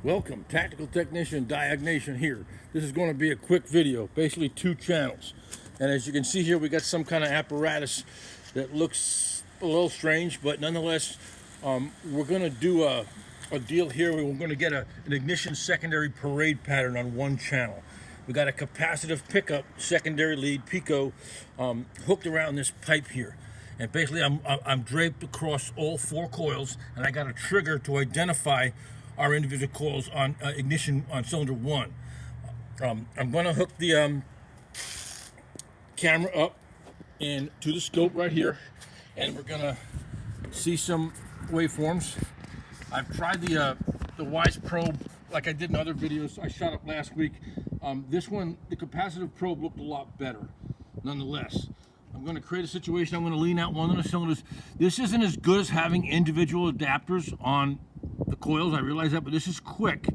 Welcome, Tactical Technician Diagnation here. This is going to be a quick video, basically 2 channels. And as you can see here, we got some kind of apparatus that looks a little strange, but nonetheless, we're going to do a deal here where we're going to get an ignition secondary parade pattern on one channel. We got a capacitive pickup secondary lead Pico hooked around this pipe here. And basically I'm draped across all 4 coils, and I got a trigger to identify our individual coils on ignition on cylinder 1. I'm going to hook the camera up and to the scope right here, and we're going to see some waveforms. I've tried the Wise probe like I did in other videos I shot up last week. This one, the capacitive probe, looked a lot better. Nonetheless, I'm going to create a situation. I'm going to lean out one of the cylinders. This isn't as good as having individual adapters on the coils, I realize that, but this is quick.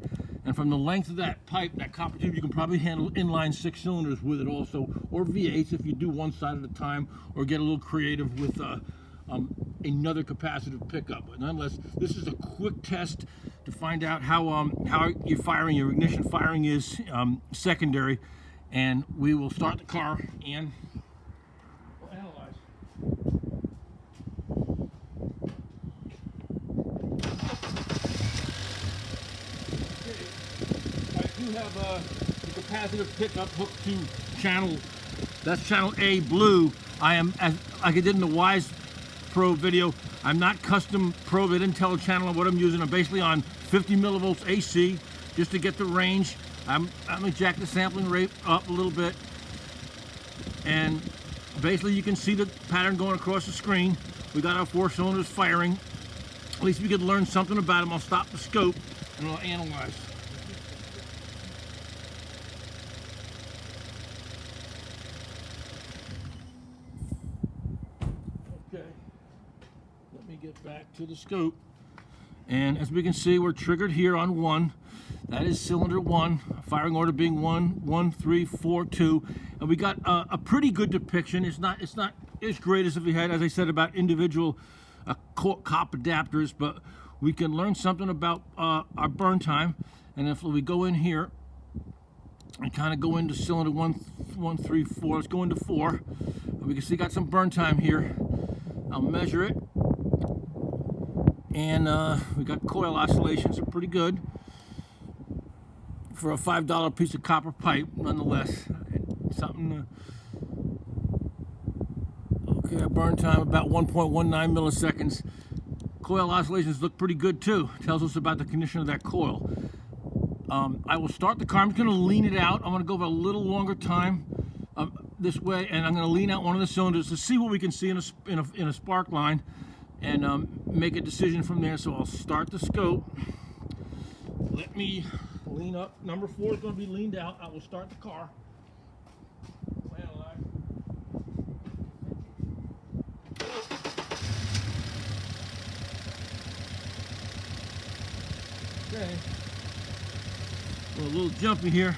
And from the length of that pipe, that copper tube, you can probably handle inline 6 cylinders with it also, or V8s if you do one side at a time, or get a little creative with another capacitive pickup. But nonetheless, this is a quick test to find out how your firing, your ignition firing is secondary, and we will start the car and we'll analyze. I do have the capacitive pickup hooked to channel, that's channel A blue. I am, as like I did in the Wise probe video, I'm not custom probe. They didn't tell the channel what I'm using. I'm basically on 50 millivolts AC just to get the range. I'm gonna jack the sampling rate up a little bit, and basically you can see the pattern going across the screen. We got our 4 cylinders firing. At least we could learn something about them. I'll stop the scope and I'll analyze. Okay, let me get back to the scope. And as we can see, we're triggered here on 1. That is cylinder 1, firing order being 1, 1, 3, 4, 2. And we got a pretty good depiction. It's not as great as if we had, as I said, about individual cop adapters, but we can learn something about our burn time. And if we go in here and kind of go into cylinder 1, 3, 4, let's go into 4. We can see got some burn time here. I'll measure it. And we got coil oscillations are pretty good for a $5 piece of copper pipe, nonetheless. Something. Okay, our burn time about 1.19 milliseconds. Coil oscillations look pretty good too. Tells us about the condition of that coil. I will start the car. I'm just going to lean it out. I'm going to go for a little longer time this way, and I'm going to lean out one of the cylinders to see what we can see in a spark line, and make a decision from there. So I'll start the scope. Let me lean up. Number 4 is going to be leaned out. I will start the car. Analyze. Okay. A little jumpy here.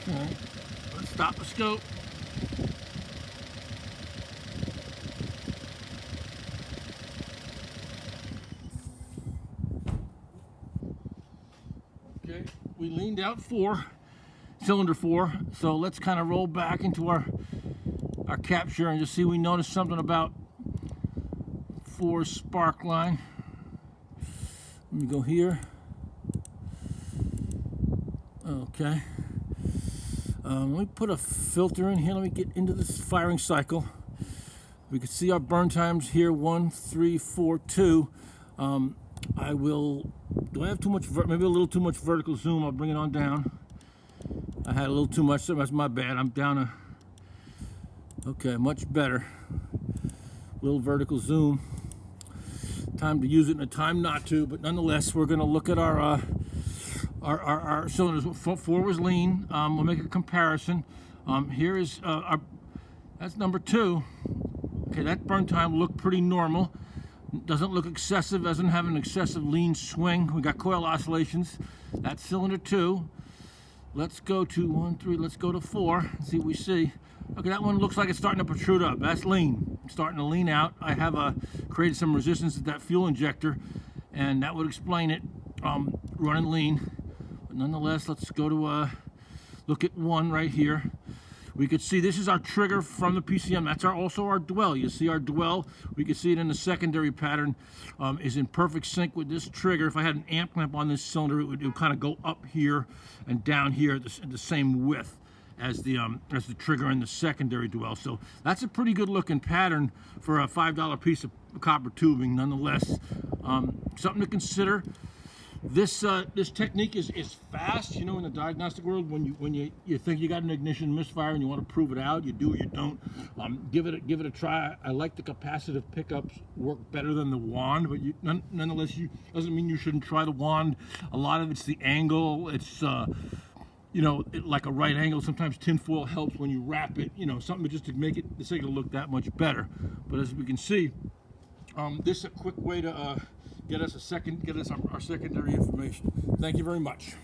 Okay, let's stop the scope. Okay, we leaned out 4, cylinder 4, so let's kind of roll back into our capture and just see we notice something about 4 spark line. Let me go here. Okay. Let me put a filter in here. Let me get into this firing cycle. We can see our burn times here, 1, 3, 4, 2. I will, do I have too much, maybe a little too much vertical zoom? I'll bring it on down. I had a little too much, so that's my bad. I'm down okay, much better. Little vertical zoom. Time to use it and a time not to, but nonetheless, we're gonna look at our cylinders. 4 was lean. We'll make a comparison. Here is that's number 2. Okay, that burn time looked pretty normal. Doesn't look excessive, doesn't have an excessive lean swing. We got coil oscillations. That's cylinder 2. Let's go to 1, 3, let's go to 4, see what we see. Okay, that one looks like it's starting to protrude up. That's lean, it's starting to lean out. I have created some resistance at that fuel injector, and that would explain it running lean. But nonetheless, let's go to look at 1 right here. We could see this is our trigger from the PCM. That's also our dwell. You see our dwell. We can see it in the secondary pattern is in perfect sync with this trigger. If I had an amp clamp on this cylinder, it would kind of go up here and down here at the same width as the trigger in the secondary dwell. So that's a pretty good looking pattern for a $5 piece of copper tubing. Nonetheless, something to consider. This technique is fast, you know, in the diagnostic world. When you think you got an ignition misfire and you want to prove it out, you do or you don't. Give it a try. I like the capacitive pickups work better than the wand, but nonetheless, doesn't mean you shouldn't try the wand. A lot of it's the angle. It's you know, like a right angle. Sometimes tinfoil helps when you wrap it. You know, something just to make it the signal look that much better. But as we can see, this is a quick way to get us our secondary information. Thank you very much.